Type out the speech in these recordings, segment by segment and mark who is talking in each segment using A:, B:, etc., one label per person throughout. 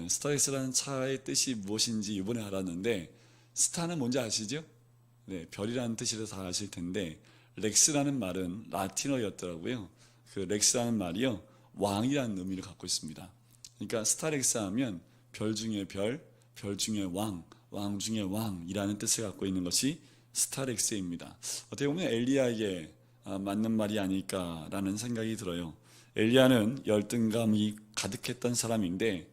A: 스타렉스라는 차의 뜻이 무엇인지 이번에 알았는데, 스타는 뭔지 아시죠? 네, 별이라는 뜻이라서 다 아실 텐데, 렉스라는 말은 라틴어였더라고요. 그 렉스라는 말이요, 왕이라는 의미를 갖고 있습니다. 그러니까 스타렉스 하면 별 중에 별, 별 중에 왕, 왕 중에 왕이라는 뜻을 갖고 있는 것이 스타렉스입니다. 어떻게 보면 엘리야에게 맞는 말이 아닐까라는 생각이 들어요. 엘리야는 열등감이 가득했던 사람인데,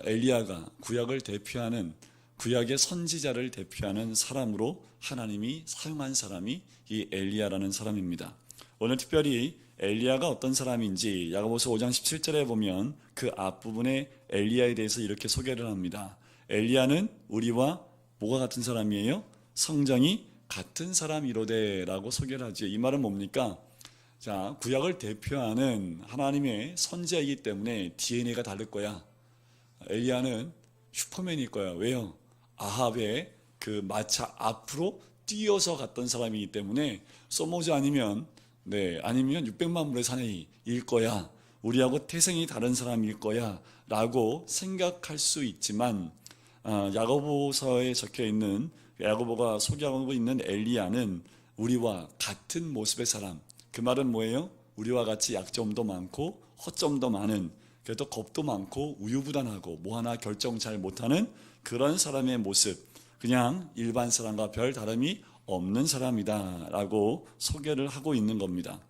A: 엘리야가 구약을 대표하는, 구약의 선지자를 대표하는 사람으로 하나님이 사용한 사람이 이 엘리야라는 사람입니다. 오늘 특별히 엘리야가 어떤 사람인지 야고보서 5장 17절에 보면 그 앞부분에 엘리야에 대해서 이렇게 소개를 합니다. 엘리야는 우리와 뭐가 같은 사람이에요? 성정이 같은 사람이로되 라고 소개를 하죠. 이 말은 뭡니까? 자, 구약을 대표하는 하나님의 선지자이기 때문에 DNA가 다를 거야. 엘리야는 슈퍼맨일 거야. 왜요? 아합의 그 마차 앞으로 뛰어서 갔던 사람이기 때문에 소모즈 아니면 600만 불의 사내일 거야. 우리하고 태생이 다른 사람일 거야 라고 생각할 수 있지만, 야고보서에 적혀 있는, 야고보가 소개하고 있는 엘리야는 우리와 같은 모습의 사람. 그 말은 뭐예요? 우리와 같이 약점도 많고 허점도 많은, 그래도 겁도 많고 우유부단하고 뭐 하나 결정 잘 못하는 그런 사람의 모습, 그냥 일반 사람과 별 다름이 없는 사람이다 라고 소개를 하고 있는 겁니다.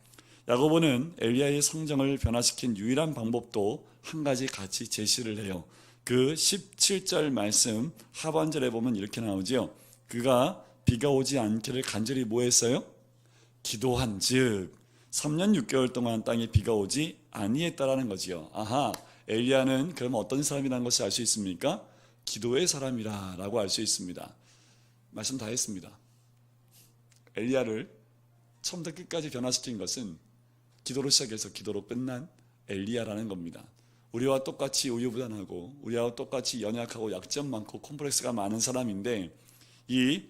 A: 야고보는 엘리야의 성정을 변화시킨 유일한 방법도 한 가지 같이 제시를 해요. 그 17절 말씀 하반절에 보면 이렇게 나오죠. 그가 비가 오지 않기를 간절히 뭐 했어요? 기도한 즉 3년 6개월 동안 땅에 비가 오지 아니했다라는 거지요. 아하, 엘리야는 그럼 어떤 사람이라는 것을 알 수 있습니까? 기도의 사람이라 라고 알 수 있습니다. 말씀 다 했습니다. 엘리야를 처음부터 끝까지 변화시킨 것은 기도로 시작해서 기도로 끝난 엘리야라는 겁니다. 우리와 똑같이 우유부단하고 우리와 똑같이 연약하고 약점 많고 콤플렉스가 많은 사람인데, 이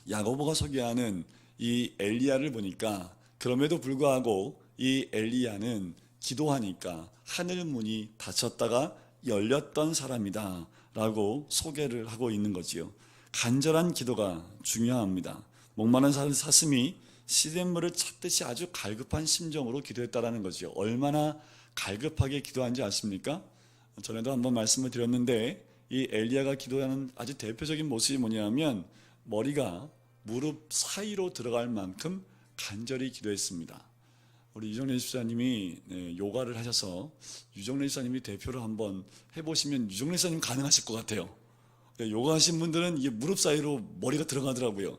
A: 야고보가 소개하는 이 엘리야를 보니까 그럼에도 불구하고 이 엘리야는 기도하니까 하늘 문이 닫혔다가 열렸던 사람이다 라고 소개를 하고 있는 거지요. 간절한 기도가 중요합니다. 목마른 사슴이 시냇물을 찾듯이 아주 갈급한 심정으로 기도했다라는 거죠. 얼마나 갈급하게 기도한지 아십니까? 전에도 한번 말씀을 드렸는데, 이 엘리야가 기도하는 아주 대표적인 모습이 뭐냐면 머리가 무릎 사이로 들어갈 만큼 간절히 기도했습니다. 우리 유정래 집사님이 요가를 하셔서 유정래 집사님이 대표를 한번 해보시면 유정래 집사님 가능하실 것 같아요. 요가 하신 분들은 이게 무릎 사이로 머리가 들어가더라고요.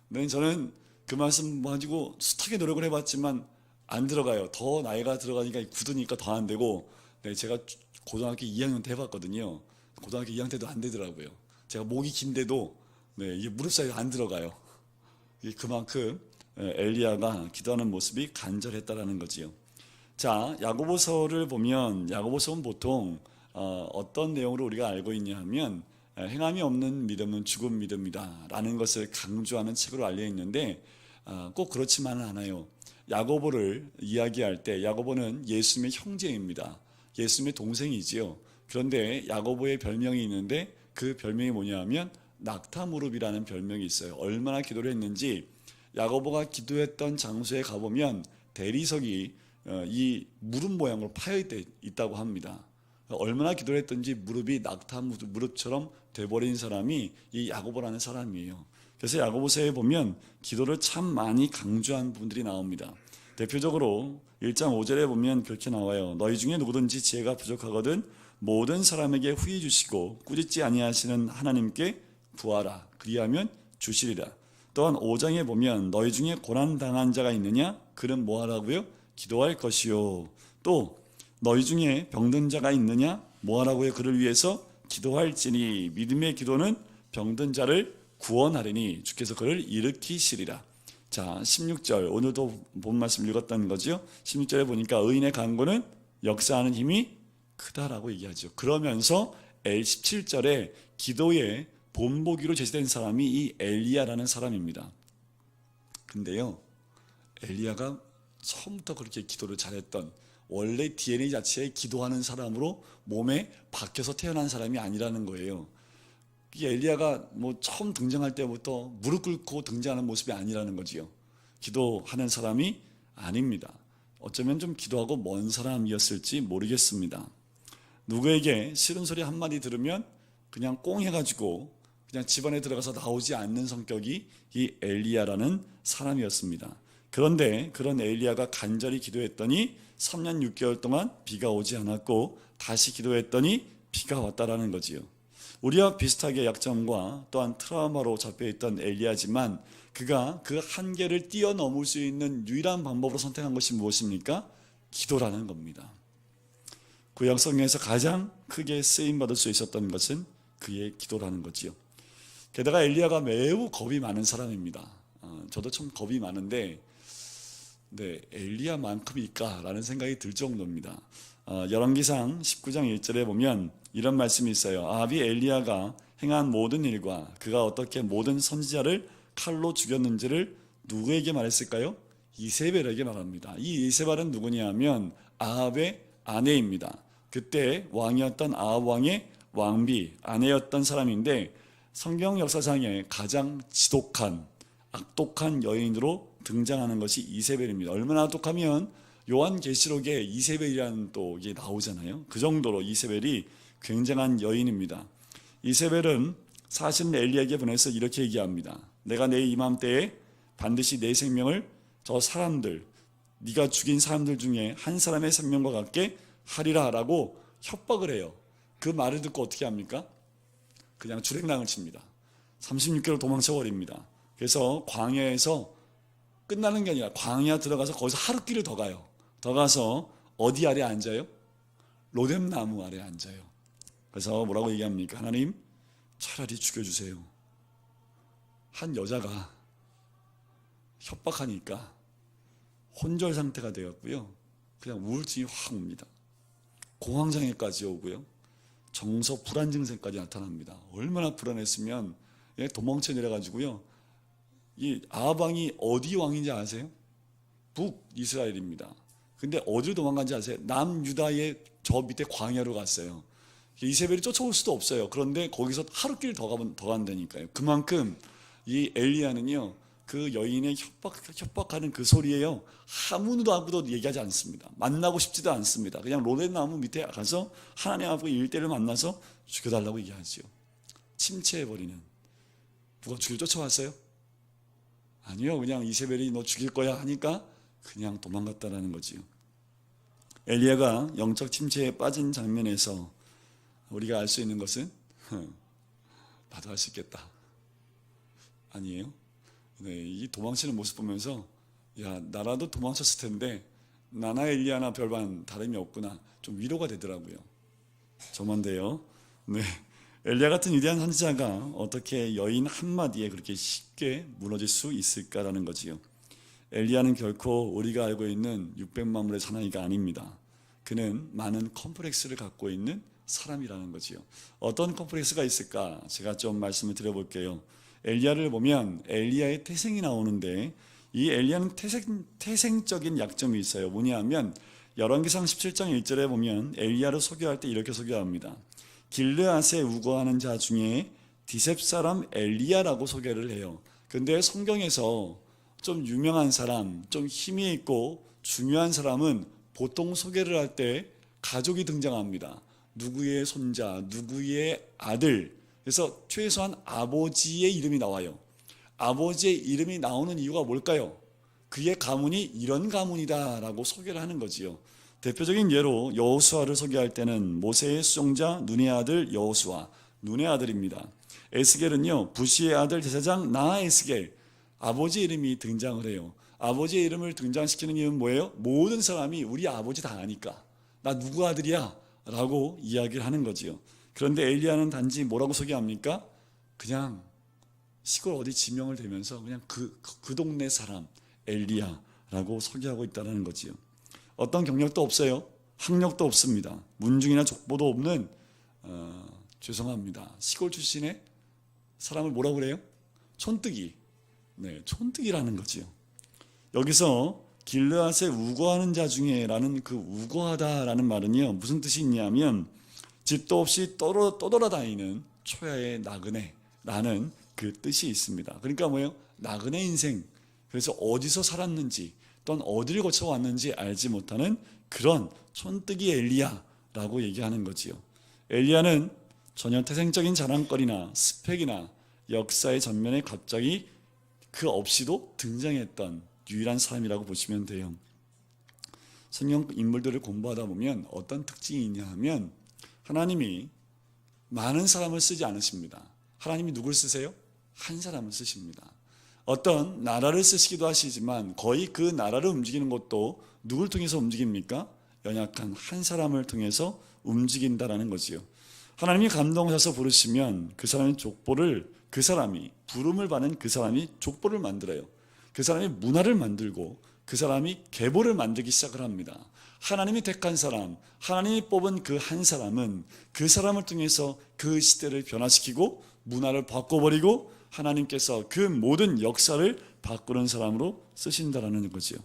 A: 근데 저는 그 말씀 가지고 숱하게 노력을 해봤지만 안 들어가요. 더 나이가 들어가니까 굳으니까 더 안 되고, 제가 고등학교 2학년 때 해봤거든요. 고등학교 2학년 때도 안 되더라고요. 제가 목이 긴데도 이게 무릎 사이로 안 들어가요. 그만큼 엘리야가 기도하는 모습이 간절했다라는 거지요. 자, 야고보서를 보면 야고보서는 보통 어떤 내용으로 우리가 알고 있냐 하면 행함이 없는 믿음은 죽은 믿음이다 라는 것을 강조하는 책으로 알려 있는데, 꼭 그렇지만은 않아요. 야고보를 이야기할 때 야고보는 예수님의 형제입니다. 예수님의 동생이지요. 그런데 야고보의 별명이 있는데 그 별명이 뭐냐 하면 낙타무릎이라는 별명이 있어요. 얼마나 기도를 했는지 야고보가 기도했던 장소에 가보면 대리석이 이 무릎 모양으로 파여 있다고 합니다. 얼마나 기도를 했던지 무릎이 낙타 무릎처럼 돼버린 사람이 이 야고보라는 사람이에요. 그래서 야고보서에 보면 기도를 참 많이 강조한 부분들이 나옵니다. 대표적으로 1장 5절에 보면 그렇게 나와요. 너희 중에 누구든지 지혜가 부족하거든 모든 사람에게 후히 주시고 꾸짖지 아니하시는 하나님께 구하라. 그리하면 주시리라. 또한 5장에 보면 너희 중에 고난당한 자가 있느냐? 그는 뭐하라고요? 기도할 것이요. 또 너희 중에 병든 자가 있느냐? 뭐하라고요? 그를 위해서 기도할지니 믿음의 기도는 병든 자를 구원하리니 주께서 그를 일으키시리라. 자, 16절 오늘도 본 말씀 읽었다는 거죠. 16절에 보니까 의인의 간구는 역사하는 힘이 크다라고 얘기하죠. 그러면서 17절에 기도의 본보기로 제시된 사람이 이 엘리야라는 사람입니다. 근데요, 엘리야가 처음부터 그렇게 기도를 잘했던, 원래 DNA 자체에 기도하는 사람으로 몸에 박혀서 태어난 사람이 아니라는 거예요. 이 엘리야가 뭐 처음 등장할 때부터 무릎 꿇고 등장하는 모습이 아니라는 거지요. 기도하는 사람이 아닙니다. 어쩌면 좀 기도하고 먼 사람이었을지 모르겠습니다. 누구에게 싫은 소리 한마디 들으면 그냥 꽁 해가지고 그냥 집안에 들어가서 나오지 않는 성격이 이 엘리야라는 사람이었습니다. 그런데 그런 엘리야가 간절히 기도했더니 3년 6개월 동안 비가 오지 않았고, 다시 기도했더니 비가 왔다라는 거지요. 우리와 비슷하게 약점과 또한 트라우마로 잡혀있던 엘리야지만, 그가 그 한계를 뛰어넘을 수 있는 유일한 방법으로 선택한 것이 무엇입니까? 기도라는 겁니다. 구약 성경에서 가장 크게 쓰임받을 수 있었던 것은 그의 기도라는 거지요. 게다가 엘리야가 매우 겁이 많은 사람입니다. 저도 참 겁이 많은데, 네, 엘리야만큼일까라는 생각이 들 정도입니다. 열왕기상 19장 1절에 보면 이런 말씀이 있어요. 아합이 엘리야가 행한 모든 일과 그가 어떻게 모든 선지자를 칼로 죽였는지를 누구에게 말했을까요? 이세벨에게 말합니다. 이 이세벨은 누구냐 하면 아합의 아내입니다. 그때 왕이었던 아합 왕의 왕비, 아내였던 사람인데, 성경 역사상에 가장 지독한, 악독한 여인으로 등장하는 것이 이세벨입니다. 얼마나 악독하면 요한계시록에 이세벨이라는 또 이게 나오잖아요. 그 정도로 이세벨이 굉장한 여인입니다. 이세벨은 사실은 엘리야에게 보내서 이렇게 얘기합니다. 내가 내 이맘때에 반드시 내 생명을 저 사람들, 네가 죽인 사람들 중에 한 사람의 생명과 같게 하리라 라고 협박을 해요. 그 말을 듣고 어떻게 합니까? 그냥 주랭랑을 칩니다. 36km 도망쳐버립니다. 그래서 광야에서 끝나는 게 아니라 광야 들어가서 거기서 하루길을 더 가요. 더 가서 어디 아래 앉아요? 로뎀나무 아래 앉아요. 그래서 뭐라고 얘기합니까? 하나님, 차라리 죽여주세요. 한 여자가 협박하니까 혼절 상태가 되었고요. 그냥 우울증이 확 옵니다. 공황장애까지 오고요. 정서 불안 증세까지 나타납니다. 얼마나 불안했으면 도망쳐 내려가지고요. 이 아합 왕이 어디 왕인지 아세요? 북이스라엘입니다. 근데 어디로 도망간지 아세요? 남유다의 저 밑에 광야로 갔어요. 이세벨이 쫓아올 수도 없어요. 그런데 거기서 하루길 더 간다니까요. 그만큼 이 엘리야는요, 그 여인의 협박하는 그 소리에요, 아무도 얘기하지 않습니다. 만나고 싶지도 않습니다. 그냥 로뎀나무 밑에 가서 하나님 앞에 일대를 만나서 죽여달라고 얘기하지요. 침체해버리는. 누가 죽일 쫓아왔어요? 아니요. 그냥 이세벨이 너 죽일 거야 하니까 그냥 도망갔다라는 거지요. 엘리야가 영적 침체에 빠진 장면에서 우리가 알 수 있는 것은 나도 할 수 있겠다. 아니에요? 네, 이 도망치는 모습 보면서 야, 나라도 도망쳤을 텐데 나나 엘리야나 별반 다름이 없구나. 좀 위로가 되더라고요. 저만데요. 네, 엘리야 같은 위대한 선지자가 어떻게 여인 한마디에 그렇게 쉽게 무너질 수 있을까라는 거지요. 엘리야는 결코 우리가 알고 있는 600만물의 사나이가 아닙니다. 그는 많은 컴플렉스를 갖고 있는 사람이라는 거지요. 어떤 컴플렉스가 있을까? 제가 좀 말씀을 드려볼게요. 엘리야를 보면 엘리야의 태생이 나오는데, 이 엘리야는 태생적인 약점이 있어요. 뭐냐 하면 열왕기상 17장 1절에 보면 엘리야를 소개할 때 이렇게 소개합니다. 길르앗에 우거하는 자 중에 디셉 사람 엘리야라고 소개를 해요. 근데 성경에서 좀 유명한 사람, 좀 힘이 있고 중요한 사람은 보통 소개를 할 때 가족이 등장합니다. 누구의 손자, 누구의 아들. 그래서 최소한 아버지의 이름이 나와요. 아버지의 이름이 나오는 이유가 뭘까요? 그의 가문이 이런 가문이다 라고 소개를 하는 거지요. 대표적인 예로 여호수아를 소개할 때는 모세의 수종자 눈의 아들 여호수아, 눈의 아들입니다. 에스겔은요, 부시의 아들 제사장 나에스겔, 아버지 이름이 등장을 해요. 아버지의 이름을 등장시키는 이유는 뭐예요? 모든 사람이 우리 아버지 다 아니까 나 누구 아들이야? 라고 이야기를 하는 거지요. 그런데 엘리야는 단지 뭐라고 소개합니까? 그냥 시골 어디 지명을 대면서 그냥 그 동네 사람 엘리야라고 소개하고 있다는 거지요. 어떤 경력도 없어요. 학력도 없습니다. 문중이나 족보도 없는 죄송합니다. 시골 출신의 사람을 뭐라고 그래요? 촌뜨기. 네, 촌뜨기라는 거지요. 여기서 길르앗에 우거하는 자 중에라는 그 우거하다라는 말은요, 무슨 뜻이 있냐면 집도 없이 떠돌아다니는 초야의 나그네라는 그 뜻이 있습니다. 그러니까 뭐예요? 나그네 인생. 그래서 어디서 살았는지 또는 어디를 거쳐왔는지 알지 못하는 그런 촌뜨기 엘리야라고 얘기하는 거지요. 엘리야는 전혀 태생적인 자랑거리나 스펙이나 역사의 전면에 갑자기 그 없이도 등장했던 유일한 사람이라고 보시면 돼요. 성경 인물들을 공부하다 보면 어떤 특징이 있냐 하면 하나님이 많은 사람을 쓰지 않으십니다. 하나님이 누굴 쓰세요? 한 사람을 쓰십니다. 어떤 나라를 쓰시기도 하시지만 거의 그 나라를 움직이는 것도 누굴 통해서 움직입니까? 연약한 한 사람을 통해서 움직인다라는 거지요. 하나님이 감동하셔서 부르시면 그 사람의 족보를, 그 사람이 부름을 받는 그 사람이 족보를 만들어요. 그 사람이 문화를 만들고 그 사람이 계보를 만들기 시작을 합니다. 하나님이 택한 사람, 하나님이 뽑은 그 한 사람은 그 사람을 통해서 그 시대를 변화시키고 문화를 바꿔버리고 하나님께서 그 모든 역사를 바꾸는 사람으로 쓰신다라는 거죠.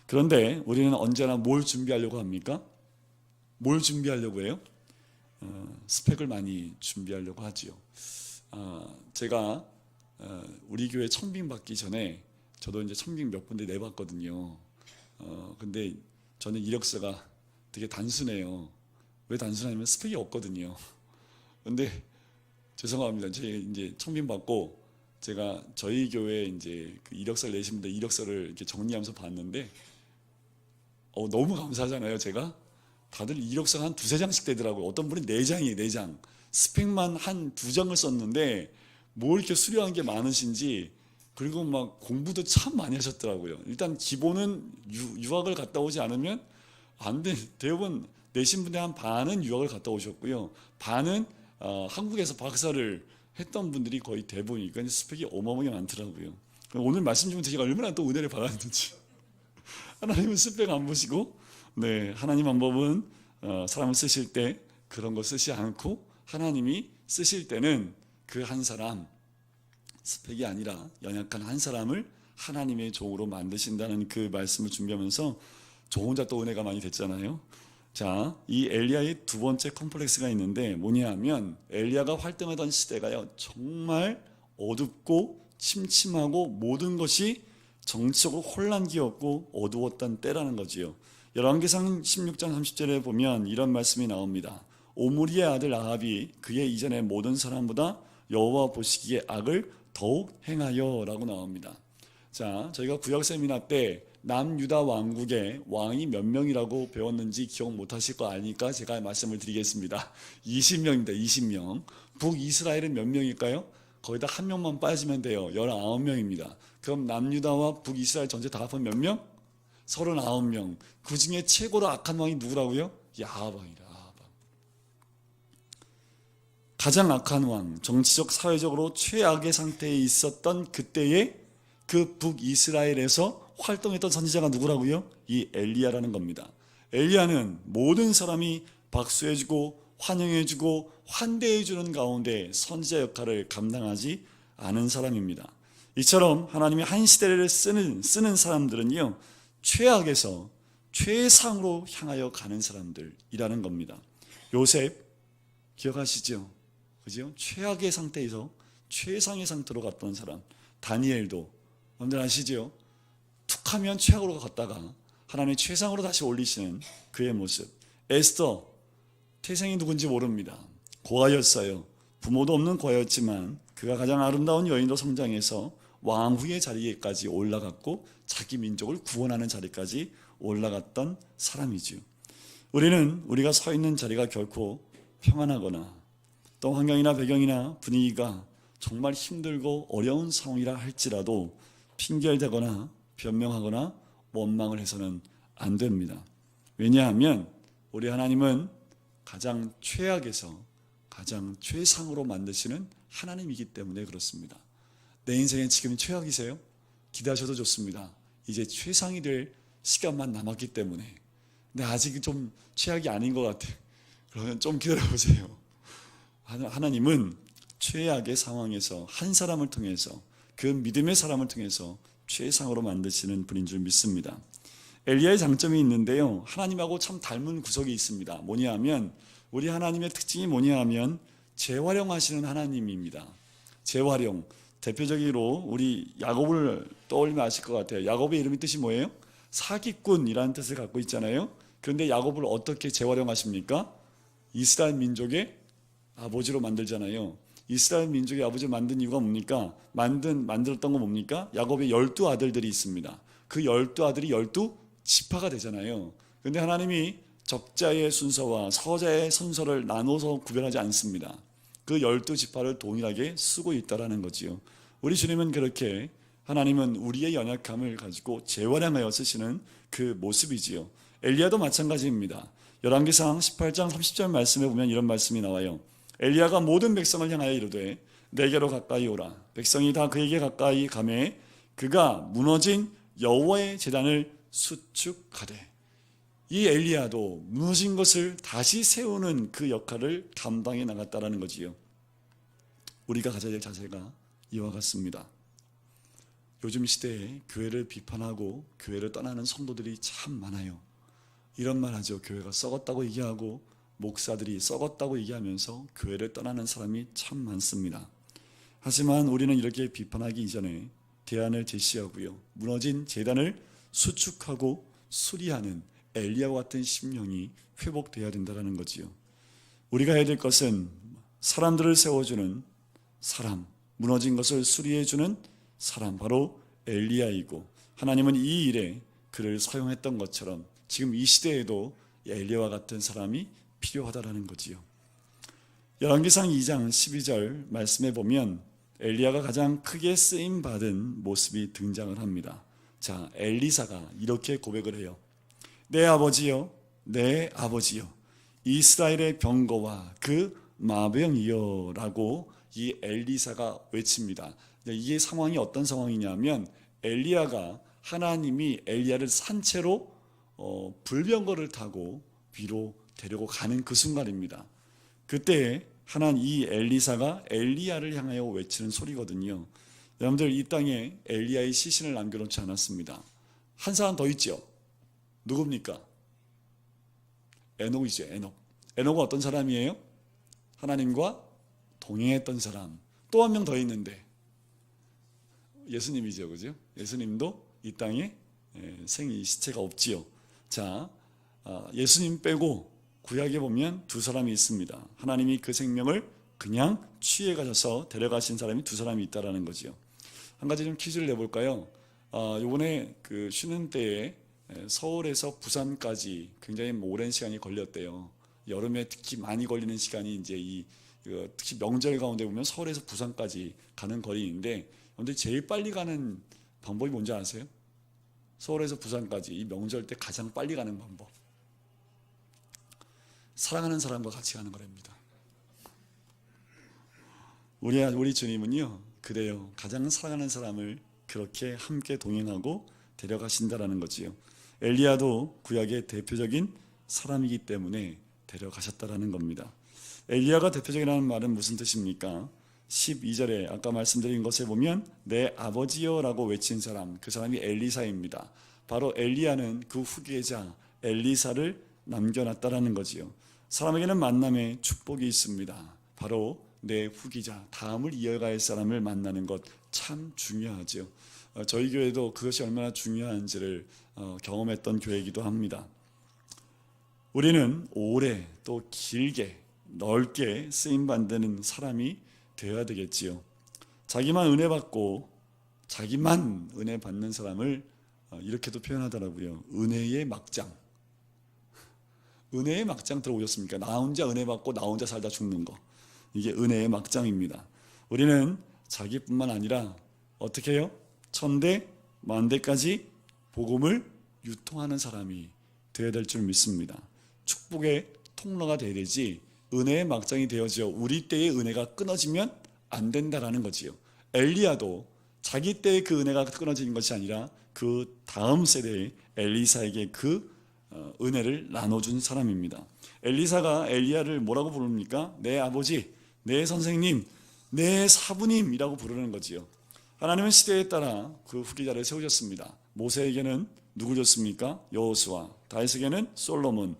A: 그런데 우리는 언제나 뭘 준비하려고 합니까? 뭘 준비하려고 해요? 스펙을 많이 준비하려고 하지요. 제가 우리 교회 청빙 받기 전에 저도 이제 청빙 몇 군데 내봤거든요. 근데 저는 이력서가 되게 단순해요. 왜 단순하냐면 스펙이 없거든요. 근데 죄송합니다. 제가 이제 청빙 받고 제가 저희 교회 이제 그 이력서를 내신 분들 이력서를 이렇게 정리하면서 봤는데 너무 감사하잖아요. 제가 다들 이력서가 한 두세 장씩 되더라고요. 어떤 분이 4장이에요. 4장. 스펙만 한 2장을 썼는데 뭐 이렇게 수려한 게 많으신지, 그리고 막 공부도 참 많이 하셨더라고요. 일단 기본은 유학을 갔다 오지 않으면 안 돼. 대부분 내신 분의 한 반은 유학을 갔다 오셨고요. 반은 한국에서 박사를 했던 분들이 거의 대부분이니까 스펙이 어마어마하게 많더라고요. 오늘 말씀 중에 제가 얼마나 또 은혜를 받았는지. 하나님은 스펙 안 보시고, 네, 하나님 방법은 사람을 쓰실 때 그런 거 쓰지 않고 하나님이 쓰실 때는 그 한 사람, 스펙이 아니라 연약한 한 사람을 하나님의 종으로 만드신다는 그 말씀을 준비하면서 저 혼자 또 은혜가 많이 됐잖아요. 자, 이 엘리야의 두 번째 컴플렉스가 있는데 뭐냐 하면 엘리야가 활동하던 시대가요, 정말 어둡고 침침하고 모든 것이 정치적으로 혼란기였고 어두웠던 때라는 거지요. 열왕기상 16장 30절에 보면 이런 말씀이 나옵니다. 오므리의 아들 아합이 그의 이전의 모든 사람보다 여호와 보시기에 악을 더욱 행하여 라고 나옵니다. 자, 저희가 구약 세미나 때 남유다 왕국의 왕이 몇 명이라고 배웠는지 기억 못하실 거 아니까 제가 말씀을 드리겠습니다. 20명입니다. 20명. 북이스라엘은 몇 명일까요? 거기다 한 명만 빠지면 돼요. 19명입니다. 그럼 남유다와 북이스라엘 전체 다 합하면 몇 명? 39명. 그 중에 최고로 악한 왕이 누구라고요? 야하방이다. 가장 악한 왕, 정치적 사회적으로 최악의 상태에 있었던 그때의 그 북이스라엘에서 활동했던 선지자가 누구라고요? 이 엘리야라는 겁니다. 엘리야는 모든 사람이 박수해주고 환영해주고 환대해주는 가운데 선지자 역할을 감당하지 않은 사람입니다. 이처럼 하나님이 한 시대를 쓰는 사람들은요, 최악에서 최상으로 향하여 가는 사람들이라는 겁니다. 요셉 기억하시죠? 그죠? 최악의 상태에서 최상의 상태로 갔던 사람. 다니엘도 여러분들 아시죠? 툭하면 최악으로 갔다가 하나님의 최상으로 다시 올리시는 그의 모습. 에스더 태생이 누군지 모릅니다. 고아였어요. 부모도 없는 고아였지만 그가 가장 아름다운 여인으로 성장해서 왕후의 자리에까지 올라갔고 자기 민족을 구원하는 자리까지 올라갔던 사람이지요. 우리는 우리가 서 있는 자리가 결코 평안하거나 또 환경이나 배경이나 분위기가 정말 힘들고 어려운 상황이라 할지라도 핑계대거나 변명하거나 원망을 해서는 안 됩니다. 왜냐하면 우리 하나님은 가장 최악에서 가장 최상으로 만드시는 하나님이기 때문에 그렇습니다. 내 인생에 지금 최악이세요? 기대하셔도 좋습니다. 이제 최상이 될 시간만 남았기 때문에. 근데 아직 좀 최악이 아닌 것 같아. 그러면 좀 기다려보세요. 하나님은 최악의 상황에서 한 사람을 통해서 그 믿음의 사람을 통해서 최상으로 만드시는 분인 줄 믿습니다. 엘리야의 장점이 있는데요, 하나님하고 참 닮은 구석이 있습니다. 뭐냐 하면, 우리 하나님의 특징이 뭐냐 하면 재활용하시는 하나님입니다. 재활용. 대표적으로 우리 야곱을 떠올리면 아실 것 같아요. 야곱의 이름이 뜻이 뭐예요? 사기꾼이라는 뜻을 갖고 있잖아요. 그런데 야곱을 어떻게 재활용하십니까? 이스라엘 민족의 아버지로 만들잖아요. 이스라엘 민족의 아버지를 만든 이유가 뭡니까? 만들었던 건 뭡니까? 야곱의 12아들들이 있습니다. 그 12아들이 12지파가 되잖아요. 그런데 하나님이 적자의 순서와 서자의 순서를 나눠서 구별하지 않습니다. 그 12지파를 동일하게 쓰고 있다는 거지요. 우리 주님은 그렇게, 하나님은 우리의 연약함을 가지고 재활용하여 쓰시는 그 모습이지요. 엘리야도 마찬가지입니다. 열왕기상 18장 30절 말씀에 보면 이런 말씀이 나와요. 엘리야가 모든 백성을 향하여 이르되 내게로 가까이 오라. 백성이 다 그에게 가까이 가매 그가 무너진 여호와의 제단을 수축하되. 이 엘리야도 무너진 것을 다시 세우는 그 역할을 감당해 나갔다라는 거지요. 우리가 가져야 될 자세가 이와 같습니다. 요즘 시대에 교회를 비판하고 교회를 떠나는 성도들이 참 많아요. 이런 말 하죠. 교회가 썩었다고 얘기하고 목사들이 썩었다고 얘기하면서 교회를 떠나는 사람이 참 많습니다. 하지만 우리는 이렇게 비판하기 이전에 대안을 제시하고요, 무너진 제단을 수축하고 수리하는 엘리야와 같은 심령이 회복되어야 된다는 거지요. 우리가 해야 될 것은 사람들을 세워주는 사람, 무너진 것을 수리해주는 사람, 바로 엘리야이고, 하나님은 이 일에 그를 사용했던 것처럼 지금 이 시대에도 엘리야와 같은 사람이 필요하다라는 거지요. 열왕기상 2장 12절 말씀에 보면 엘리야가 가장 크게 쓰임 받은 모습이 등장을 합니다. 자, 엘리사가 이렇게 고백을 해요. 내 아버지여, 내 아버지여, 이스라엘의 병거와 그 마병이여 라고 이 엘리사가 외칩니다. 이게 상황이 어떤 상황이냐면, 엘리야가, 하나님이 엘리야를 산채로 불병거를 타고 위로 데리고 가는 그 순간입니다. 그때 이 엘리사가 엘리야를 향하여 외치는 소리거든요. 여러분들, 이 땅에 엘리야의 시신을 남겨놓지 않았습니다. 한 사람 더 있죠. 누굽니까? 에녹이죠. 에녹은 어떤 사람이에요? 하나님과 동행했던 사람. 또 한 명 더 있는데 예수님이죠. 그죠? 예수님도 이 땅에 시체가 없지요. 자, 예수님 빼고 구약에 보면 두 사람이 있습니다. 하나님이 그 생명을 그냥 취해 가셔서 데려가신 사람이 두 사람이 있다라는 거지요. 한 가지 좀 퀴즈를 내볼까요? 이번에 그 쉬는 때에 서울에서 부산까지 굉장히 오랜 시간이 걸렸대요. 여름에 특히 많이 걸리는 시간이 이제 특히 명절 가운데 보면 서울에서 부산까지 가는 거리인데, 근데 제일 빨리 가는 방법이 뭔지 아세요? 서울에서 부산까지 이 명절 때 가장 빨리 가는 방법, 사랑하는 사람과 같이 가는 거랍니다. 우리 주님은요, 그래요. 가장 사랑하는 사람을 그렇게 함께 동행하고 데려가신다라는 거지요. 엘리야도 구약의 대표적인 사람이기 때문에 데려가셨다라는 겁니다. 엘리야가 대표적이라는 말은 무슨 뜻입니까? 12절에 아까 말씀드린 것에 보면 내 아버지여 라고 외친 사람, 그 사람이 엘리사입니다. 바로 엘리야는 그 후계자 엘리사를 남겨놨다라는 거지요. 사람에게는 만남의 축복이 있습니다. 바로 내 후기자, 다음을 이어갈 사람을 만나는 것 참 중요하죠. 저희 교회도 그것이 얼마나 중요한지를 경험했던 교회이기도 합니다. 우리는 오래 또 길게 넓게 쓰임받는 사람이 되어야 되겠지요. 자기만 은혜 받는 사람을 이렇게도 표현하더라고요. 은혜의 막장. 은혜의 막장 들어보셨습니까? 나 혼자 은혜 받고 나 혼자 살다 죽는 거. 이게 은혜의 막장입니다. 우리는 자기뿐만 아니라 어떻게 해요? 천대 만대까지 복음을 유통하는 사람이 되어야 될 줄 믿습니다. 축복의 통로가 되어야 되지 은혜의 막장이 되어져 우리 때의 은혜가 끊어지면 안 된다라는 거지요. 엘리야도 자기 때의 그 은혜가 끊어지는 것이 아니라 그 다음 세대의 엘리사에게 그 은혜를 나눠준 사람입니다. 엘리사가 엘리야를 뭐라고 부릅니까? 내 아버지, 내 선생님, 내 사부님이라고 부르는 거지요. 하나님은 시대에 따라 그 후계자를 세우셨습니다. 모세에게는 누굴 줬습니까? 여호수아. 다윗에게는 솔로몬.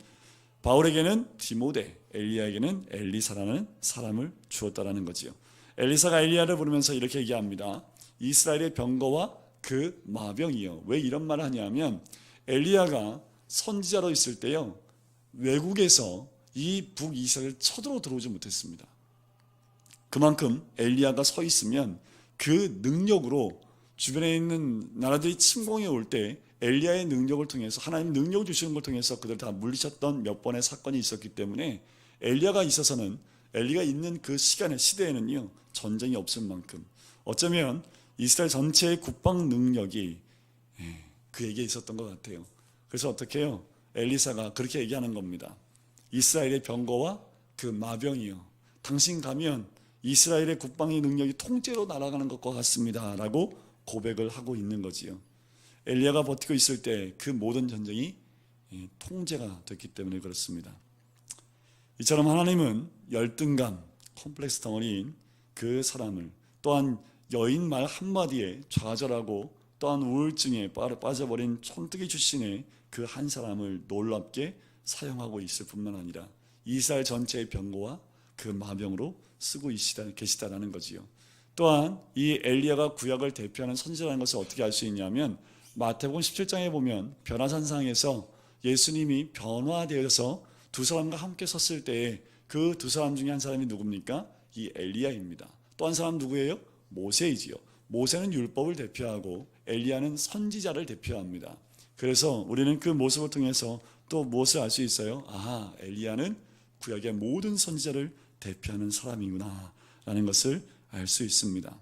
A: 바울에게는 디모데, 엘리야에게는 엘리사라는 사람을 주었다라는 거지요. 엘리사가 엘리야를 부르면서 이렇게 얘기합니다. 이스라엘의 병거와 그 마병이요. 왜 이런 말을 하냐면 엘리야가 선지자로 있을 때요, 외국에서 이 북이스라엘을 쳐들어 들어오지 못했습니다. 그만큼 엘리야가 서 있으면 그 능력으로 주변에 있는 나라들이 침공해 올 때 엘리야의 능력을 통해서, 하나님 능력을 주시는 걸 통해서 그들 다 물리쳤던 몇 번의 사건이 있었기 때문에 엘리야가 있어서는, 엘리가 있는 그 시대에는요, 전쟁이 없을 만큼 어쩌면 이스라엘 전체의 국방 능력이 그에게 있었던 것 같아요. 그래서 어떻게 해요? 엘리사가 그렇게 얘기하는 겁니다. 이스라엘의 병거와 그 마병이요, 당신 가면 이스라엘의 국방의 능력이 통째로 날아가는 것과 같습니다 라고 고백을 하고 있는 거지요. 엘리야가 버티고 있을 때 그 모든 전쟁이 통제가 됐기 때문에 그렇습니다. 이처럼 하나님은 열등감, 컴플렉스 덩어리인 그 사람을, 또한 여인 말 한마디에 좌절하고 또한 우울증에 빠져버린 촌뜨기 출신의 그 한 사람을 놀랍게 사용하고 있을 뿐만 아니라 이스라엘 전체의 병거와 그 마병으로 쓰고 계시다라는 거지요. 또한 이 엘리야가 구약을 대표하는 선지자라는 것을 어떻게 알 수 있냐면 마태복음 17장에 보면 변화산상에서 예수님이 변화되어서 두 사람과 함께 섰을 때에 그 두 사람 중에 한 사람이 누굽니까? 이 엘리야입니다. 또 한 사람 누구예요? 모세이지요. 모세는 율법을 대표하고 엘리야는 선지자를 대표합니다. 그래서 우리는 그 모습을 통해서 또 무엇을 알 수 있어요? 아, 엘리야는 구약의 모든 선지자를 대표하는 사람이구나 라는 것을 알 수 있습니다.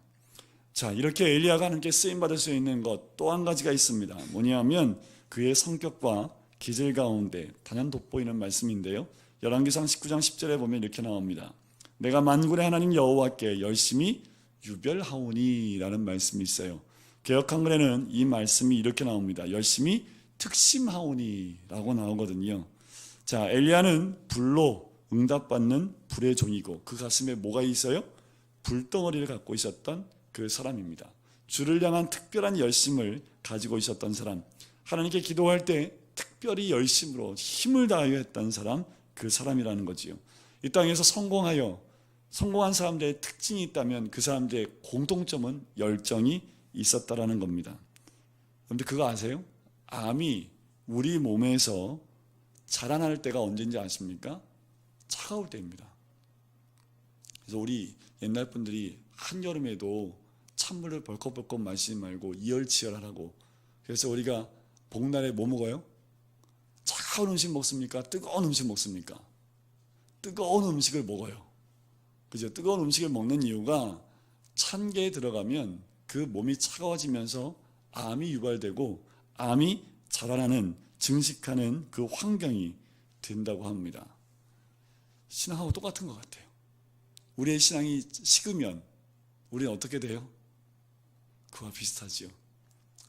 A: 자, 이렇게 엘리야가 하나님께 쓰임받을 수 있는 것 또 한 가지가 있습니다. 뭐냐면 그의 성격과 기질 가운데 단연 돋보이는 말씀인데요, 열왕기상 19장 10절에 보면 이렇게 나옵니다. 내가 만군의 하나님 여호와께 열심히 유별하오니 라는 말씀이 있어요. 개역 한글에는 이 말씀이 이렇게 나옵니다. 열심히 특심하오니 라고 나오거든요. 자, 엘리야는 불로 응답받는 불의 종이고 그 가슴에 뭐가 있어요? 불덩어리를 갖고 있었던 그 사람입니다. 주를 향한 특별한 열심을 가지고 있었던 사람, 하나님께 기도할 때 특별히 열심으로 힘을 다하여 했던 사람, 그 사람이라는 거지요. 이 땅에서 성공한 사람들의 특징이 있다면 그 사람들의 공통점은 열정이 있었다라는 겁니다. 그런데 그거 아세요? 암이 우리 몸에서 자라날 때가 언제인지 아십니까? 차가울 때입니다. 그래서 우리 옛날 분들이 한여름에도 찬물을 벌컥벌컥 마시지 말고 이열치열하라고, 그래서 우리가 복날에 뭐 먹어요? 차가운 음식 먹습니까? 뜨거운 음식 먹습니까? 뜨거운 음식을 먹어요. 그죠? 뜨거운 음식을 먹는 이유가 찬게에 들어가면 그 몸이 차가워지면서 암이 유발되고 암이 자라나는, 증식하는 그 환경이 된다고 합니다. 신앙하고 똑같은 것 같아요. 우리의 신앙이 식으면 우리는 어떻게 돼요? 그와 비슷하지요.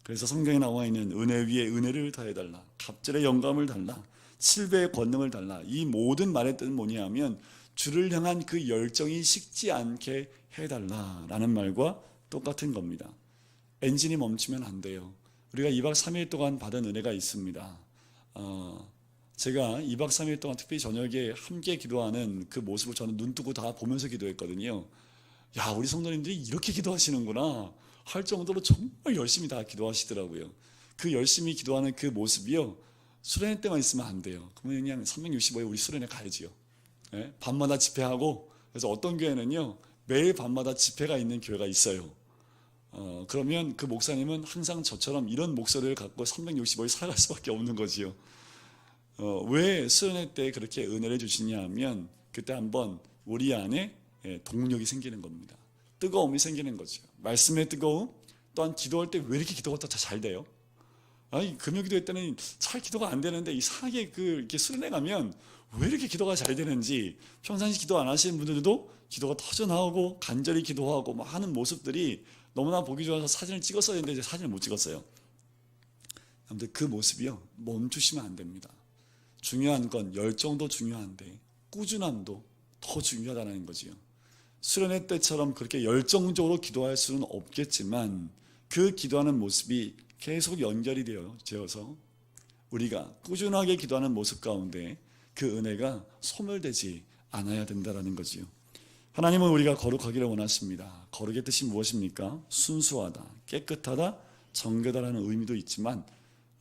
A: 그래서 성경에 나와 있는 은혜 위에 은혜를 더해달라, 갑절의 영감을 달라, 7배의 권능을 달라, 이 모든 말의 뜻은 뭐냐면 주를 향한 그 열정이 식지 않게 해달라라는 말과 똑같은 겁니다. 엔진이 멈추면 안 돼요. 우리가 2박 3일 동안 받은 은혜가 있습니다. 제가 2박 3일 동안 특별히 저녁에 함께 기도하는 그 모습을 저는 눈 뜨고 다 보면서 기도했거든요. 야, 우리 성도님들이 이렇게 기도하시는구나 할 정도로 정말 열심히 다 기도하시더라고요. 그 열심히 기도하는 그 모습이요, 수련회 때만 있으면 안 돼요. 그러면 그냥 365일 우리 수련회 가야지요. 네? 밤마다 집회하고, 그래서 어떤 교회는요 매일 밤마다 집회가 있는 교회가 있어요. 그러면 그 목사님은 항상 저처럼 이런 목소리를 갖고 365일 살아갈 수밖에 없는 거지요. 왜 수련회 때 그렇게 은혜를 주시냐 하면 그때 한번 우리 안에 동력이 생기는 겁니다. 뜨거움이 생기는 거죠. 말씀의 뜨거움, 또한 기도할 때 왜 이렇게 기도가 더 잘 돼요? 아니, 금요 기도회 때는 잘 기도가 안 되는데 이상하게 이렇게 수련회 가면 왜 이렇게 기도가 잘 되는지, 평상시 기도 안 하시는 분들도 기도가 터져 나오고 간절히 기도하고 막 하는 모습들이 너무나 보기 좋아서 사진을 찍었어야 했는데 이제 사진을 못 찍었어요. 아무튼 그 모습이요, 멈추시면 안 됩니다. 중요한 건 열정도 중요한데 꾸준함도 더 중요하다는 거지요. 수련회 때처럼 그렇게 열정적으로 기도할 수는 없겠지만 그 기도하는 모습이 계속 연결이 되어서 우리가 꾸준하게 기도하는 모습 가운데 그 은혜가 소멸되지 않아야 된다는 거지요. 하나님은 우리가 거룩하기를 원하십니다. 거룩의 뜻이 무엇입니까? 순수하다, 깨끗하다, 정결하다는 의미도 있지만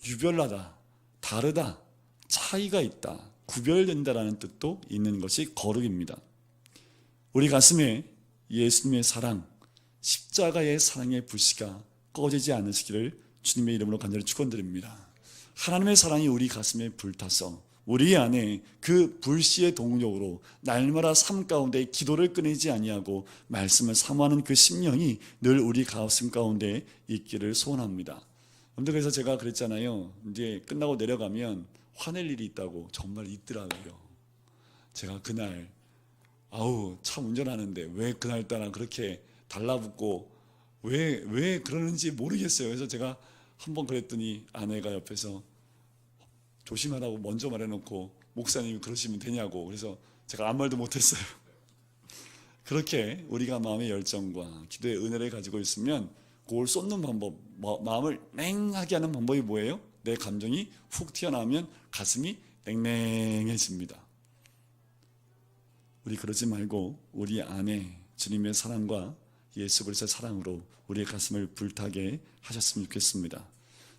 A: 유별나다, 다르다, 차이가 있다, 구별된다라는 뜻도 있는 것이 거룩입니다. 우리 가슴에 예수님의 사랑, 십자가의 사랑의 불씨가 꺼지지 않으시기를 주님의 이름으로 간절히 축원드립니다. 하나님의 사랑이 우리 가슴에 불타서 우리 안에 그 불씨의 동력으로 날마다 삶 가운데 기도를 끊이지 아니하고 말씀을 사모하는 그 심령이 늘 우리 가슴 가운데 있기를 소원합니다. 그래서 제가 그랬잖아요. 이제 끝나고 내려가면 화낼 일이 있다고. 정말 있더라고요. 제가 그날 차 운전하는데 왜 그날따라 그렇게 달라붙고 왜 그러는지 모르겠어요. 그래서 제가 한번 그랬더니 아내가 옆에서 조심하라고 먼저 말해놓고 목사님이 그러시면 되냐고. 그래서 제가 아무 말도 못했어요. 그렇게 우리가 마음의 열정과 기도의 은혜를 가지고 있으면 그걸 쏟는 방법, 마음을 냉하게 하는 방법이 뭐예요? 내 감정이 훅 튀어나오면 가슴이 냉랭해집니다. 우리 그러지 말고 우리 안에 주님의 사랑과 예수 그리스도의 사랑으로 우리의 가슴을 불타게 하셨으면 좋겠습니다.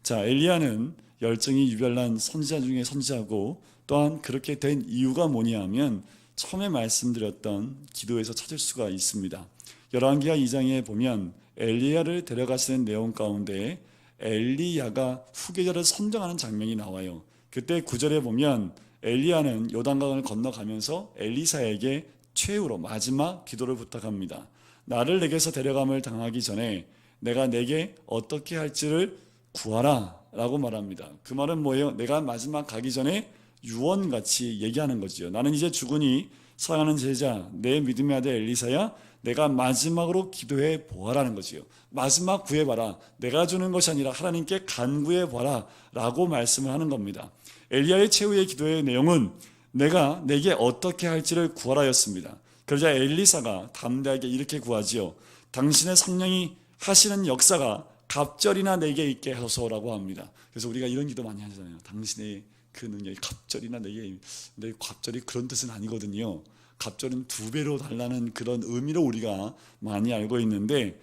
A: 자, 엘리야는 열정이 유별난 선지자 중에 선지자고, 또한 그렇게 된 이유가 뭐냐 하면 처음에 말씀드렸던 기도에서 찾을 수가 있습니다. 열왕기하 2장에 보면 엘리야를 데려가시는 내용 가운데 엘리야가 후계자를 선정하는 장면이 나와요. 그때 9절에 보면 엘리야는 요단강을 건너가면서 엘리사에게 최후로 마지막 기도를 부탁합니다. 나를 내게서 데려감을 당하기 전에 내가 내게 어떻게 할지를 구하라 라고 말합니다. 그 말은 뭐예요? 내가 마지막 가기 전에 유언같이 얘기하는 거지요. 나는 이제 죽으니 사랑하는 제자 내 믿음의 아들 엘리사야, 내가 마지막으로 기도해 보아라는 거지요. 마지막 구해봐라. 내가 주는 것이 아니라 하나님께 간구해 보아라 라고 말씀을 하는 겁니다. 엘리야의 최후의 기도의 내용은 내가 내게 어떻게 할지를 구하라였습니다. 그러자 엘리사가 담대하게 이렇게 구하지요. 당신의 성령이 하시는 역사가 갑절이나 내게 있게 하소서라고 합니다. 그래서 우리가 이런 기도 많이 하잖아요. 당신의 그 능력이 갑절이나 내게. 근데 갑절이 그런 뜻은 아니거든요. 갑절은 2배로 달라는 그런 의미로 우리가 많이 알고 있는데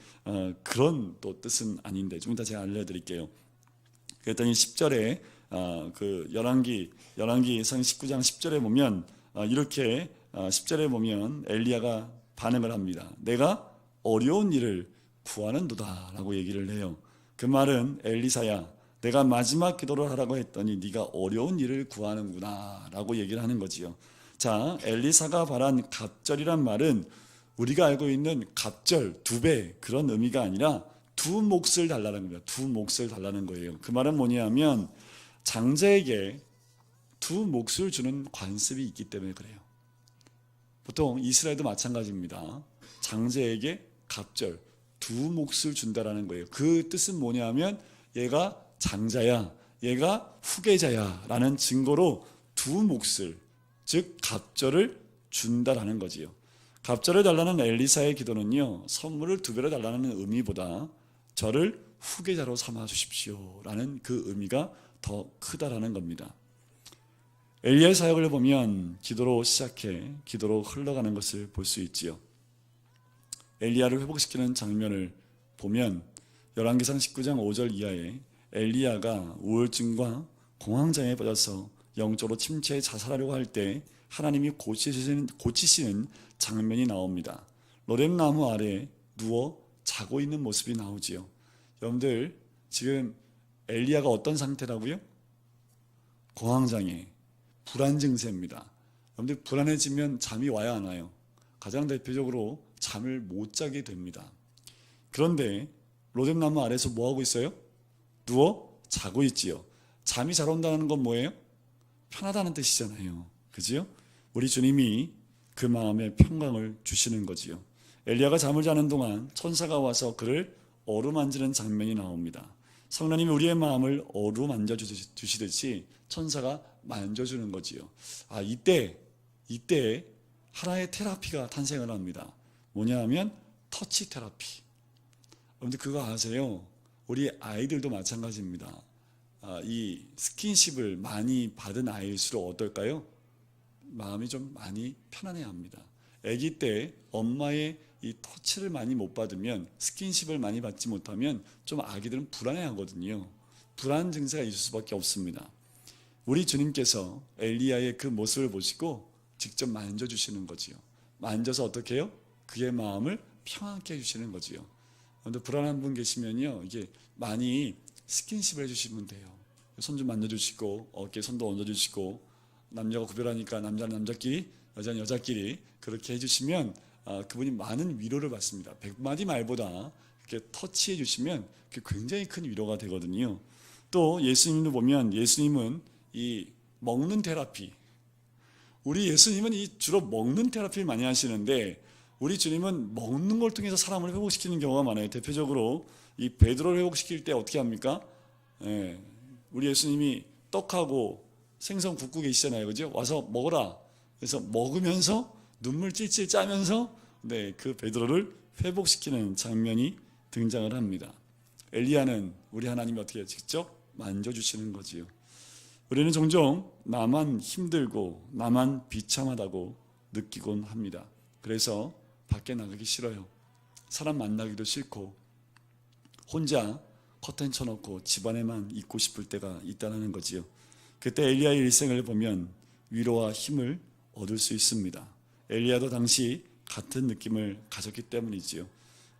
A: 그런 또 뜻은 아닌데 좀 이따 제가 알려드릴게요. 그랬더니 10절에 그 열왕기상 19장 10절에 보면 이렇게 10절에 보면 엘리야가 반응을 합니다. 내가 어려운 일을 구하는도다 라고 얘기를 해요. 그 말은 엘리사야, 내가 마지막 기도를 하라고 했더니 네가 어려운 일을 구하는구나 라고 얘기를 하는 거지요. 자, 엘리사가 바란 갑절이란 말은 우리가 알고 있는 갑절 2배 그런 의미가 아니라 2 몫을 달라는 겁니다. 2 몫을 달라는 거예요. 그 말은 뭐냐면 장자에게 2 몫을 주는 관습이 있기 때문에 그래요. 보통 이스라엘도 마찬가지입니다. 장자에게 갑절 2 몫을 준다라는 거예요. 그 뜻은 뭐냐면 얘가 장자야, 얘가 후계자야 라는 증거로 2 몫을, 즉 갑절을 준다라는 거지요. 갑절을 달라는 엘리사의 기도는요, 선물을 2배로 달라는 의미보다 저를 후계자로 삼아 주십시오 라는 그 의미가 더 크다라는 겁니다. 엘리야의 사역을 보면 기도로 시작해 기도로 흘러가는 것을 볼 수 있지요. 엘리야를 회복시키는 장면을 보면 열왕기상 19장 5절 이하에 엘리야가 우울증과 공황장애에 빠져서 영적으로 침체해 자살하려고 할 때 하나님이 고치시는 장면이 나옵니다. 로뎀나무 아래 누워 자고 있는 모습이 나오지요. 여러분들 지금 엘리야가 어떤 상태라고요? 공황장애, 불안 증세입니다. 여러분들 불안해지면 잠이 와야 하나요? 가장 대표적으로 잠을 못 자게 됩니다. 그런데 로뎀나무 아래서 뭐 하고 있어요? 누워 자고 있지요. 잠이 잘 온다는 건 뭐예요? 편하다는 뜻이잖아요. 그죠? 우리 주님이 그 마음에 평강을 주시는 거지요. 엘리야가 잠을 자는 동안 천사가 와서 그를 어루만지는 장면이 나옵니다. 성령님이 우리의 마음을 어루만져 주시듯이 천사가 만져주는 거지요. 이때 하나의 테라피가 탄생을 합니다. 뭐냐 하면 터치 테라피. 여러분들 그거 아세요? 우리 아이들도 마찬가지입니다. 이 스킨십을 많이 받은 아이일수록 어떨까요? 마음이 좀 많이 편안해합니다. 아기 때 엄마의 이 터치를 많이 못 받으면, 스킨십을 많이 받지 못하면 좀 아기들은 불안해하거든요. 불안 증세가 있을 수밖에 없습니다. 우리 주님께서 엘리야의 그 모습을 보시고 직접 만져주시는 거지요. 만져서 어떻게 해요? 그의 마음을 평안케 해주시는 거지요. 근데 불안한 분 계시면요, 이게 많이 스킨십을 해주시면 돼요. 손 좀 만져주시고, 어깨에 손도 얹어주시고, 남녀가 구별하니까 남자는 남자끼리, 여자는 여자끼리 그렇게 해주시면 그분이 많은 위로를 받습니다. 100마디 말보다 이렇게 터치해 주시면 굉장히 큰 위로가 되거든요. 또 예수님도 보면, 예수님은 이 먹는 테라피, 우리 예수님은 주로 먹는 테라피를 많이 하시는데, 우리 주님은 먹는 걸 통해서 사람을 회복시키는 경우가 많아요. 대표적으로 이 베드로를 회복시킬 때 어떻게 합니까? 우리 예수님이 떡하고 생선 굽고 계시잖아요, 그죠? 와서 먹어라. 그래서 먹으면서 눈물 찔찔 짜면서 그 베드로를 회복시키는 장면이 등장을 합니다. 엘리야는 우리 하나님이 어떻게 직접 만져주시는 거지요. 우리는 종종 나만 힘들고 나만 비참하다고 느끼곤 합니다. 그래서 밖에 나가기 싫어요. 사람 만나기도 싫고 혼자 커튼 쳐놓고 집안에만 있고 싶을 때가 있다는 거지요. 그때 엘리야의 일생을 보면 위로와 힘을 얻을 수 있습니다. 엘리야도 당시 같은 느낌을 가졌기 때문이지요.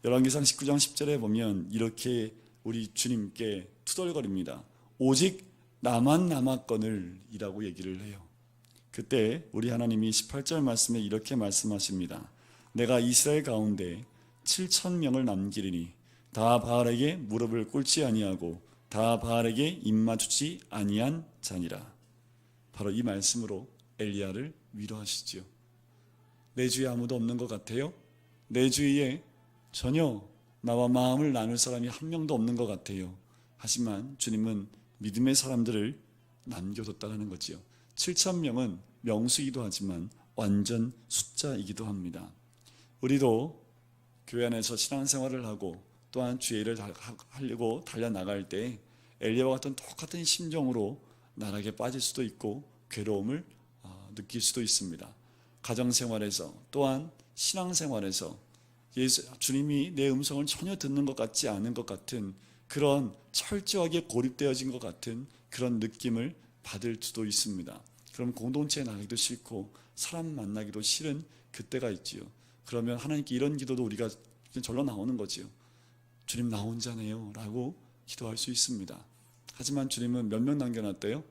A: 열왕기상 19장 10절에 보면 이렇게 우리 주님께 투덜거립니다. 오직 나만 남았거늘 이라고 얘기를 해요. 그때 우리 하나님이 18절 말씀에 이렇게 말씀하십니다. 내가 이스라엘 가운데 7,000명을 남기리니 다 바알에게 무릎을 꿇지 아니하고 다 바알에게 입맞추지 아니한 자니라. 바로 이 말씀으로 엘리야를 위로하시죠. 내 주위에 아무도 없는 것 같아요? 내 주위에 전혀 나와 마음을 나눌 사람이 한 명도 없는 것 같아요. 하지만 주님은 믿음의 사람들을 남겨뒀다는 거지요. 7,000명은 명수이기도 하지만 완전 숫자이기도 합니다. 우리도 교회 안에서 신앙생활을 하고 또한 주의 일을 하려고 달려나갈 때 엘리야와 같은 똑같은 심정으로 나락에 빠질 수도 있고 괴로움을 느낄 수도 있습니다. 가정생활에서 또한 신앙생활에서 주님이 내 음성을 전혀 듣는 것 같지 않은 것 같은 그런 철저하게 고립되어진 것 같은 그런 느낌을 받을 수도 있습니다. 그럼 공동체에 나가기도 싫고 사람 만나기도 싫은 그때가 있지요. 그러면 하나님께 이런 기도도 우리가 절로 나오는 거지요. 주님 나 혼자네요 라고 기도할 수 있습니다. 하지만 주님은 몇 명 남겨놨대요?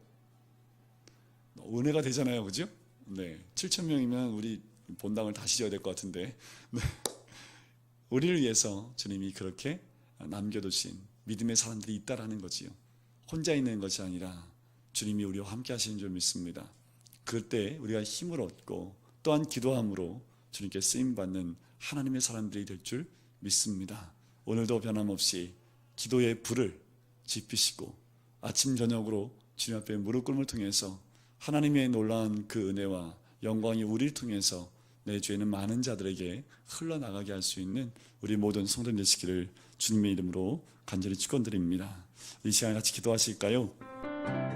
A: 은혜가 되잖아요, 그죠? 7,000명이면 우리 본당을 다시 지어야 될 것 같은데 우리를 위해서 주님이 그렇게 남겨두신 믿음의 사람들이 있다라는 거지요. 혼자 있는 것이 아니라 주님이 우리와 함께 하시는 줄 믿습니다. 그때 우리가 힘을 얻고 또한 기도함으로 주님께 쓰임받는 하나님의 사람들이 될 줄 믿습니다. 오늘도 변함없이 기도의 불을 지피시고 아침 저녁으로 주님 앞에 무릎 꿇음을 통해서 하나님의 놀라운 그 은혜와 영광이 우리를 통해서 내 주에는 많은 자들에게 흘러나가게 할 수 있는 우리 모든 성도님 되시기를 주님의 이름으로 간절히 축원드립니다. 이 시간에 같이 기도하실까요?